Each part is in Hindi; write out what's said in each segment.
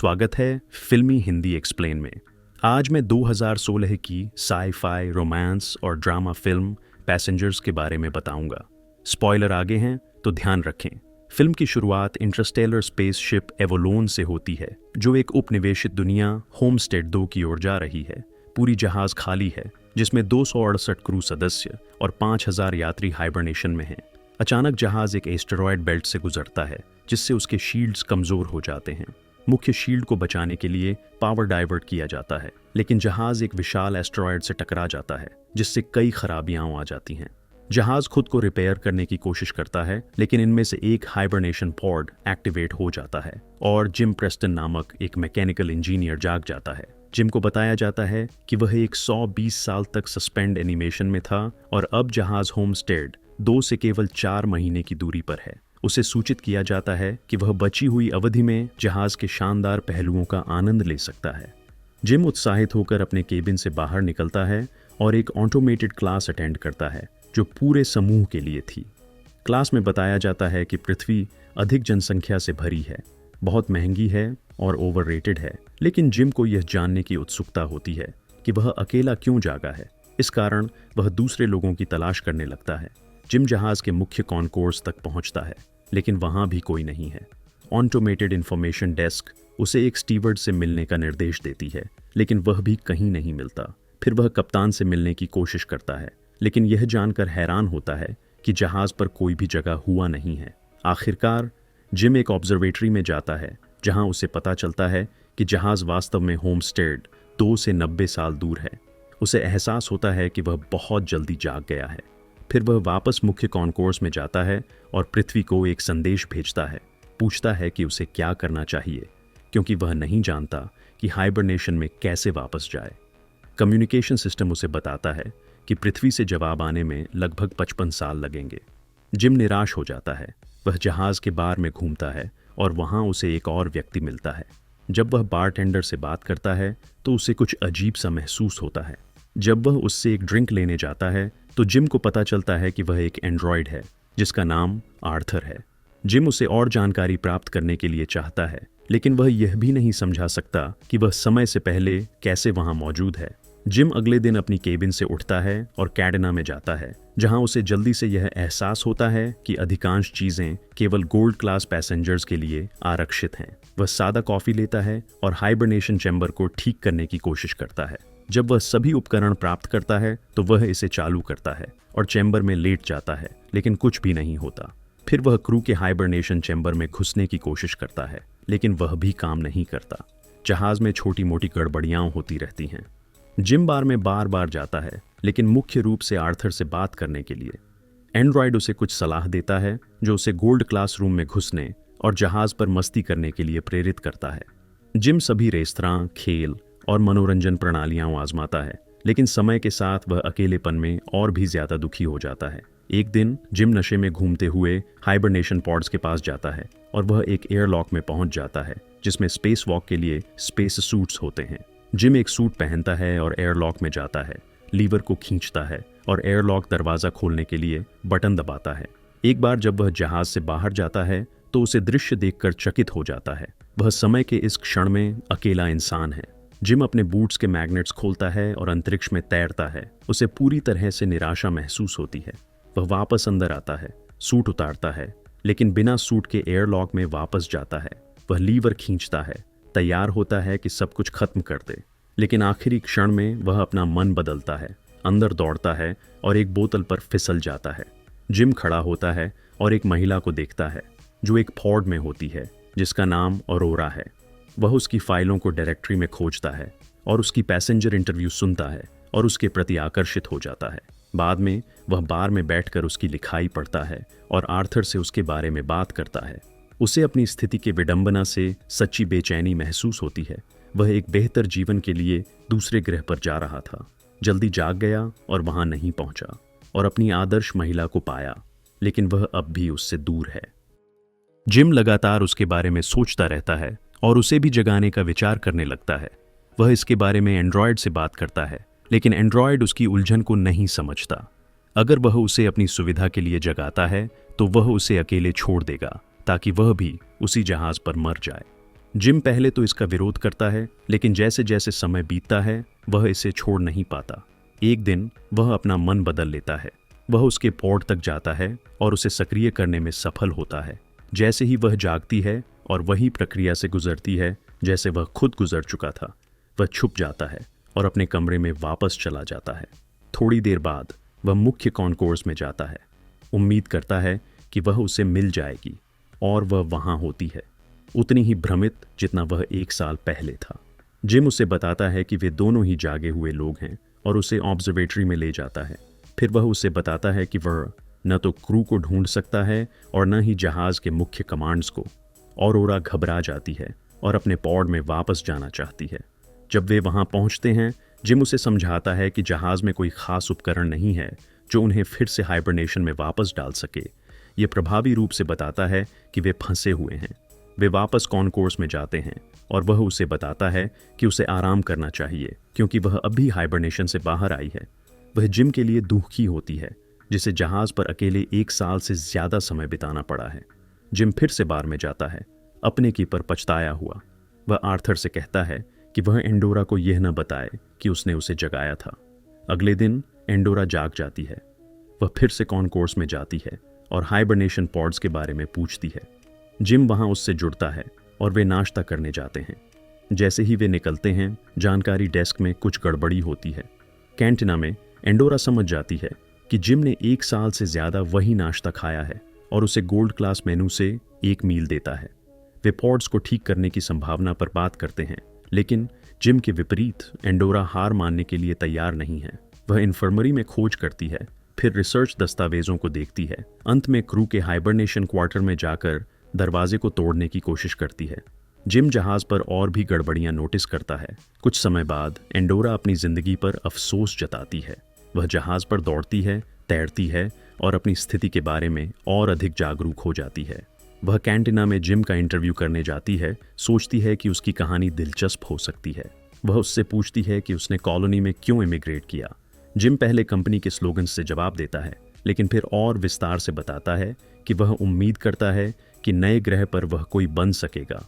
स्वागत है फिल्मी हिंदी एक्सप्लेन में। आज मैं 2016 की साई-फाई, रोमांस और ड्रामा फिल्म पैसेंजर्स के बारे में बताऊंगा। स्पॉइलर आगे हैं तो ध्यान रखें। फिल्म की शुरुआत इंटरस्टेलर स्पेसशिप एवोलोन से होती है, जो एक उपनिवेशित दुनिया होमस्टेड 2 की ओर जा रही है। पूरी जहाज खाली है, जिसमें 268 क्रू सदस्य और 5000 यात्री हाइबरनेशन में हैं। अचानक जहाज एक एस्टेरॉयड बेल्ट से गुजरता है, जिससे उसके शील्ड्स कमजोर हो जाते हैं। मुख्य शील्ड को बचाने के लिए पावर डाइवर्ट किया जाता है, लेकिन जहाज एक विशाल एस्टेरॉयड से टकरा जाता है, जिससे कई खराबियां आ जाती हैं। जहाज खुद को रिपेयर करने की कोशिश करता है, लेकिन इनमें से एक हाइबरनेशन पॉड एक्टिवेट हो जाता है और जिम प्रेस्टन नामक एक मैकेनिकल इंजीनियर जाग जाता है। जिम को बताया जाता है कि वह एक 120 साल तक सस्पेंड एनिमेशन में था और अब जहाज होमस्टेड 2 से केवल 4 महीने की दूरी पर है। उसे सूचित किया जाता है कि वह बची हुई अवधि में जहाज के शानदार पहलुओं का आनंद ले सकता है। जिम उत्साहित होकर अपने केबिन से बाहर निकलता है और एक ऑटोमेटेड क्लास अटेंड करता है, जो पूरे समूह के लिए थी। क्लास में बताया जाता है कि पृथ्वी अधिक जनसंख्या से भरी है, बहुत महंगी है और ओवररेटेड है, लेकिन जिम को यह जानने की उत्सुकता होती है कि वह अकेला क्यों जागा है। इस कारण वह दूसरे लोगों की तलाश करने लगता है। जिम जहाज के मुख्य कॉन्कोर्स तक पहुंचता है, लेकिन वहां भी कोई नहीं है। ऑटोमेटेड इंफॉर्मेशन डेस्क उसे एक स्टीवर्ड से मिलने का निर्देश देती है, लेकिन वह भी कहीं नहीं मिलता। फिर वह कप्तान से मिलने की कोशिश करता है, लेकिन यह जानकर हैरान होता है कि जहाज पर कोई भी जगह हुआ नहीं है। आखिरकार जिम एक ऑब्जर्वेटरी में जाता है, जहां उसे पता चलता है कि जहाज वास्तव में होमस्टेड 2 से 90 साल दूर है। उसे एहसास होता है कि वह बहुत जल्दी जाग गया है। फिर वह वापस मुख्य कॉन्कोर्स में जाता है और पृथ्वी को एक संदेश भेजता है। पूछता है कि उसे क्या करना चाहिए, क्योंकि वह नहीं जानता कि हाइबरनेशन में कैसे वापस जाए। कम्युनिकेशन सिस्टम उसे बताता है कि पृथ्वी से जवाब आने में लगभग 55 साल लगेंगे। जिम निराश हो जाता है। वह जहाज के बार में घूमता है और वहां उसे एक और व्यक्ति मिलता है। जब वह बारटेंडर से बात करता है तो उसे कुछ अजीब सा महसूस होता है। जब वह उससे एक ड्रिंक लेने जाता है तो जिम को पता चलता है कि वह एक एंड्रॉयड है, जिसका नाम आर्थर है। जिम उसे और जानकारी प्राप्त करने के लिए चाहता है, लेकिन वह यह भी नहीं समझा सकता कि वह समय से पहले कैसे वहां मौजूद है। जिम अगले दिन अपनी केबिन से उठता है और कैडेना में जाता है, जहां उसे जल्दी से यह एहसास होता है कि अधिकांश चीजें केवल गोल्ड क्लास पैसेंजर्स के लिए आरक्षित हैं। वह सादा कॉफी लेता है और हाइबरनेशन चैम्बर को ठीक करने की कोशिश करता है। जब वह सभी उपकरण प्राप्त करता है तो वह इसे चालू करता है और चैम्बर में लेट जाता है, लेकिन कुछ भी नहीं होता। फिर वह क्रू के हाइबरनेशन चैम्बर में घुसने की कोशिश करता है, लेकिन वह भी काम नहीं करता। जहाज में छोटी मोटी गड़बड़ियां होती रहती हैं। जिम बार में बार बार जाता है, लेकिन मुख्य रूप से आर्थर से बात करने के लिए। एंड्रॉयड उसे कुछ सलाह देता है, जो उसे गोल्ड क्लास रूम में घुसने और जहाज पर मस्ती करने के लिए प्रेरित करता है। जिम सभी रेस्तरां, खेल और मनोरंजन प्रणालियां आजमाता है, लेकिन समय के साथ वह अकेलेपन में और भी ज्यादा दुखी हो जाता है। एक दिन जिम नशे में घूमते हुए हाइबरनेशन पॉड्स के पास जाता है और वह एक एयरलॉक में पहुंच जाता है, जिसमें स्पेस वॉक के लिए स्पेस सूट्स होते हैं। जिम एक सूट पहनता है और एयरलॉक में जाता है, लीवर को खींचता है और एयरलॉक दरवाजा खोलने के लिए बटन दबाता है। एक बार जब वह जहाज से बाहर जाता है तो उसे दृश्य देखकर चकित हो जाता है। वह समय के इस क्षण में अकेला इंसान है। जिम अपने बूट्स के मैग्नेट्स खोलता है और अंतरिक्ष में तैरता है। उसे पूरी तरह से निराशा महसूस होती है। वह वापस अंदर आता है, सूट उतारता है, लेकिन बिना सूट के एयरलॉक में वापस जाता है। वह लीवर खींचता है, तैयार होता है कि सब कुछ खत्म कर दे, लेकिन आखिरी क्षण में वह अपना मन बदलता है, अंदर दौड़ता है और एक बोतल पर फिसल जाता है। जिम खड़ा होता है और एक महिला को देखता है, जो एक फोर्ड में होती है, जिसका नाम अरोरा है। वह उसकी फाइलों को डायरेक्टरी में खोजता है और उसकी पैसेंजर इंटरव्यू सुनता है और उसके प्रति आकर्षित हो जाता है। बाद में वह बार में बैठकर उसकी लिखाई पढ़ता है और आर्थर से उसके बारे में बात करता है। उसे अपनी स्थिति के विडंबना से सच्ची बेचैनी महसूस होती है। वह एक बेहतर जीवन के लिए दूसरे ग्रह पर जा रहा था, जल्दी जाग गया और वहां नहीं पहुंचा और अपनी आदर्श महिला को पाया, लेकिन वह अब भी उससे दूर है। जिम लगातार उसके बारे में सोचता रहता है और उसे भी जगाने का विचार करने लगता है। वह इसके बारे में एंड्रॉयड से बात करता है, लेकिन एंड्रॉयड उसकी उलझन को नहीं समझता। अगर वह उसे अपनी सुविधा के लिए जगाता है तो वह उसे अकेले छोड़ देगा, ताकि वह भी उसी जहाज पर मर जाए। जिम पहले तो इसका विरोध करता है, लेकिन जैसे जैसे समय बीतता है वह इसे छोड़ नहीं पाता। एक दिन वह अपना मन बदल लेता है। वह उसके पोर्ट तक जाता है और उसे सक्रिय करने में सफल होता है। जैसे ही वह जागती है और वही प्रक्रिया से गुजरती है जैसे वह खुद गुजर चुका था, वह छुप जाता है और अपने कमरे में वापस चला जाता है। थोड़ी देर बाद वह मुख्य कॉन्कोर्स में जाता है। उम्मीद करता है कि वह उसे मिल जाएगी और वह वहाँ होती है, उतनी ही भ्रमित जितना वह 1 साल पहले था। जिम उसे बताता है कि वे दोनों ही जागे हुए लोग हैं और उसे ऑब्जर्वेटरी में ले जाता है। फिर वह उसे बताता है कि वह न तो क्रू को ढूंढ सकता है और न ही जहाज के मुख्य कमांड्स को। ऑरोरा घबरा जाती है और अपने पॉड में वापस जाना चाहती है। जब वे वहां पहुंचते हैं, जिम उसे समझाता है कि जहाज में कोई खास उपकरण नहीं है जो उन्हें फिर से हाइबरनेशन में वापस डाल सके। ये प्रभावी रूप से बताता है कि वे फंसे हुए हैं। वे वापस कॉन्कोर्स में जाते हैं और वह उसे बताता है कि उसे आराम करना चाहिए क्योंकि वह अभी हाइबरनेशन से बाहर आई है। वह जिम के लिए दुखी होती है, जिसे जहाज पर अकेले 1 साल से ज्यादा समय बिताना पड़ा है। जिम फिर से बार में जाता है, अपने की पर पछताया हुआ। वह आर्थर से कहता है कि वह एंडोरा को यह न बताए कि उसने उसे जगाया था। अगले दिन एंडोरा जाग जाती है। वह फिर से कॉन्कोर्स में जाती है और हाइबरनेशन पॉड्स के बारे में पूछती है। जिम वहां उससे जुड़ता है और वे नाश्ता करने जाते हैं। जैसे ही वे निकलते हैं, जानकारी डेस्क में कुछ गड़बड़ी होती है। कैंटीना में एंडोरा समझ जाती है कि जिम ने 1 साल से ज्यादा वही नाश्ता खाया है और उसे गोल्ड क्लास मेनू से 1 मील देता है। वे पॉड्स को ठीक करने की संभावना पर बात करते हैं, लेकिन जिम के विपरीत एंडोरा हार मानने के लिए तैयार नहीं है। वह इन्फर्मरी में खोज करती है, फिर रिसर्च दस्तावेजों को देखती है। अंत में क्रू के हाइबरनेशन क्वार्टर में जाकर दरवाजे को तोड़ने की कोशिश करती है। जिम जहाज पर और भी गड़बड़ियां नोटिस करता है। कुछ समय बाद एंडोरा अपनी जिंदगी पर अफसोस जताती है। वह जहाज पर दौड़ती है, तैरती है और अपनी स्थिति के बारे में और अधिक जागरूक हो जाती है। वह कैंटीना में जिम का इंटरव्यू करने जाती है, सोचती है कि उसकी कहानी दिलचस्प हो सकती है। वह उससे पूछती है कि उसने कॉलोनी में क्यों इमिग्रेट किया। जिम पहले कंपनी के स्लोगन से जवाब देता है, लेकिन फिर और विस्तार से बताता है कि वह उम्मीद करता है कि नए ग्रह पर वह कोई बन सकेगा,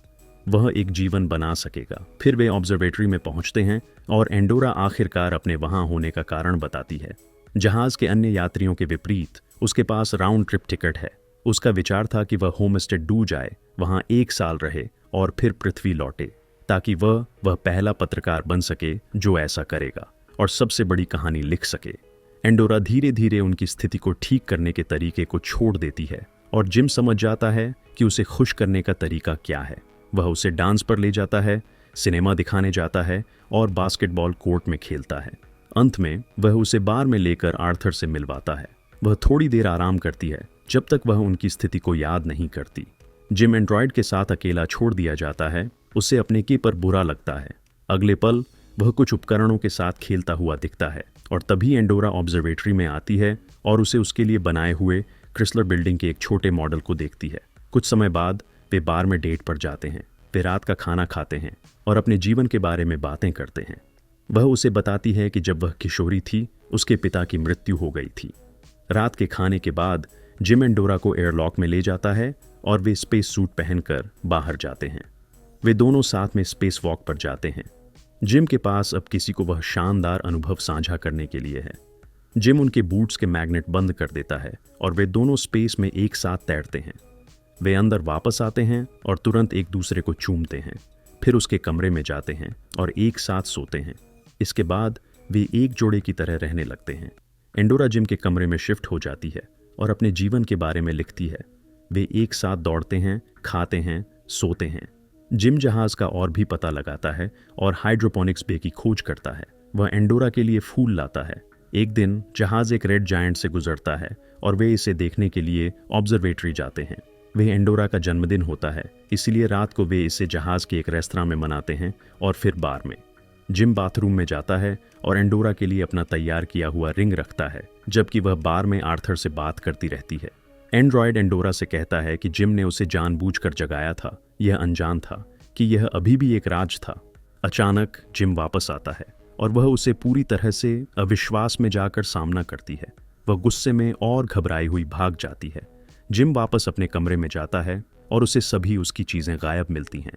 वह एक जीवन बना सकेगा। फिर वे ऑब्जर्वेटरी में पहुंचते हैं और एंडोरा आखिरकार अपने वहां होने का कारण बताती है। जहाज के अन्य यात्रियों के विपरीत उसके पास राउंड ट्रिप टिकट है। उसका विचार था कि वह होमस्टे डू जाए, वहां 1 साल रहे और फिर पृथ्वी लौटे, ताकि वह पहला पत्रकार बन सके जो ऐसा करेगा और सबसे बड़ी कहानी लिख सके। एंडोरा धीरे धीरे उनकी स्थिति को ठीक करने के तरीके को छोड़ देती है और जिम समझ जाता है कि उसे खुश करने का तरीका क्या है। वह उसे डांस पर ले जाता है, सिनेमा दिखाने जाता है और बास्केटबॉल कोर्ट में खेलता है। अंत में वह उसे बार में लेकर आर्थर से मिलवाता है। वह थोड़ी देर आराम करती है जब तक वह उनकी स्थिति को याद नहीं करती। जिम एंड्रॉयड के साथ अकेला छोड़ दिया जाता है। उसे अपने की पर बुरा लगता है। अगले पल वह कुछ उपकरणों के साथ खेलता हुआ दिखता है और तभी एंडोरा ऑब्जर्वेटरी में आती है और उसे उसके लिए बनाए हुए क्रिसलर बिल्डिंग के एक छोटे मॉडल को देखती है। कुछ समय बाद वे बार में डेट पर जाते हैं। वे रात का खाना खाते हैं और अपने जीवन के बारे में बातें करते हैं। वह उसे बताती है कि जब वह किशोरी थी, उसके पिता की मृत्यु हो गई थी। रात के खाने के बाद जिम एंडोरा को एयरलॉक में ले जाता है और वे स्पेस सूट पहनकर बाहर जाते हैं। वे दोनों साथ में स्पेस वॉक पर जाते हैं। जिम के पास अब किसी को वह शानदार अनुभव साझा करने के लिए है। जिम उनके बूट्स के मैग्नेट बंद कर देता है और वे दोनों स्पेस में एक साथ तैरते हैं। वे अंदर वापस आते हैं और तुरंत एक दूसरे को चूमते हैं। फिर उसके कमरे में जाते हैं और एक साथ सोते हैं। इसके बाद वे एक जोड़े की तरह रहने लगते हैं। एंडोरा जिम के कमरे में शिफ्ट हो जाती है और अपने जीवन के बारे में लिखती है। वे एक साथ दौड़ते हैं, खाते हैं, सोते हैं। जिम जहाज का और भी पता लगाता है और हाइड्रोपोनिक्स बे की खोज करता है। वह एंडोरा के लिए फूल लाता है। एक दिन जहाज एक रेड जायंट से गुजरता है और वे इसे देखने के लिए ऑब्जर्वेटरी जाते हैं। वह एंडोरा का जन्मदिन होता है, इसलिए रात को वे इसे जहाज के एक रेस्तरां में मनाते हैं और फिर बार में। जिम बाथरूम में जाता है और एंडोरा के लिए अपना तैयार किया हुआ रिंग रखता है, जबकि वह बार में आर्थर से बात करती रहती है। एंड्रॉयड एंडोरा से कहता है कि जिम ने उसे जानबूझकर जगाया था। यह अनजान था कि यह अभी भी एक राज था। अचानक जिम वापस आता है और वह उसे पूरी तरह से अविश्वास में जाकर सामना करती है। वह गुस्से में और घबराई हुई भाग जाती है। जिम वापस अपने कमरे में जाता है और उसे सभी उसकी चीजें गायब मिलती हैं।